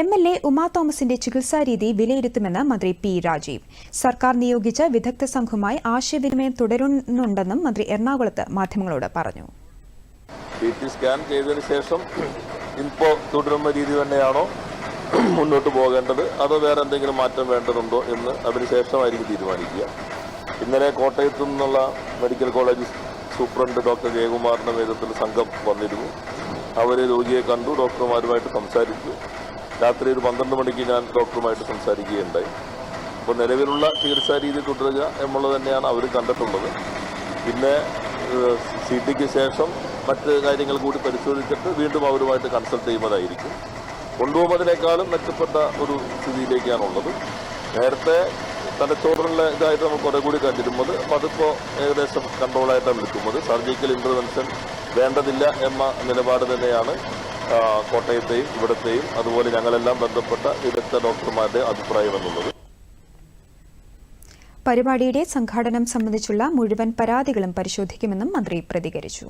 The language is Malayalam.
MLA ഉമാ തോമസിന്റെ ചികിത്സാരീതി വിലയിരുത്തുമെന്ന് മന്ത്രി പി രാജീവ്. സർക്കാർ നിയോഗിച്ച വിദഗ്ധ സംഘവുമായി ആശയവിനിമയം തുടരുന്നുണ്ടെന്നും മന്ത്രി എറണാകുളത്ത് മാധ്യമങ്ങളോട് പറഞ്ഞു. CT സ്കാൻ ചെയ്തതിനു ശേഷം ഇപ്പോൾ തുടരുന്ന രീതി തന്നെയാണോ മുന്നോട്ട് പോകേണ്ടത്, അതോ വേറെ എന്തെങ്കിലും മാറ്റം വേണ്ടതുണ്ടോ എന്ന് അതിനുശേഷമായിരിക്കും തീരുമാനിക്കുക. ഇന്നലെ കോട്ടയത്തു നിന്നുള്ള മെഡിക്കൽ കോളേജ് സൂപ്രണ്ട് ഡോക്ടർ ജയകുമാറിന്റെ നേതൃത്വത്തിൽ സംഘം വന്നിരുന്നു. അവർ രോഗിയെ കണ്ടു, ഡോക്ടർമാരുമായിട്ട് സംസാരിച്ചു. രാത്രി ഒരു 12 മണിക്ക് ഞാൻ ഡോക്ടറുമായിട്ട് സംസാരിക്കുകയുണ്ടായി. അപ്പോൾ നിലവിലുള്ള ചികിത്സാ രീതി തുടരുക എന്നുള്ളത് തന്നെയാണ് അവർ കണ്ടിട്ടുള്ളത്. പിന്നെ CTക്ക് ശേഷം മറ്റ് കാര്യങ്ങൾ കൂടി പരിശോധിച്ചിട്ട് വീണ്ടും അവരുമായിട്ട് കൺസൾട്ട് ചെയ്യുന്നതായിരിക്കും. കൊണ്ടുപോകുന്നതിനേക്കാളും മെച്ചപ്പെട്ട ഒരു സ്ഥിതിയിലേക്കാണുള്ളത്. നേരത്തെ തലച്ചോറിനുള്ള ഇതായിട്ട് നമ്മൾ കുറേ കൂടി കണ്ടിരുന്നത്, അപ്പോൾ അതിപ്പോൾ ഏകദേശം കൺട്രോളായിട്ടാണ് നിൽക്കുന്നത്. സർജിക്കൽ ഇൻ്റർവെൻഷൻ വേണ്ടതില്ല എന്ന നിലപാട് തന്നെയാണ് കോട്ടയത്തെയും ഇവിടത്തെയും അതുപോലെ ഞങ്ങളെല്ലാം ബന്ധപ്പെട്ട വിദഗ്ധ ഡോക്ടർമാരുടെ അഭിപ്രായം എന്നുള്ളത്. പരിപാടിയുടെ സംഘാടനം സംബന്ധിച്ചുള്ള മുഴുവൻ പരാതികളും പരിശോധിക്കുമെന്നും മന്ത്രി പ്രതികരിച്ചു.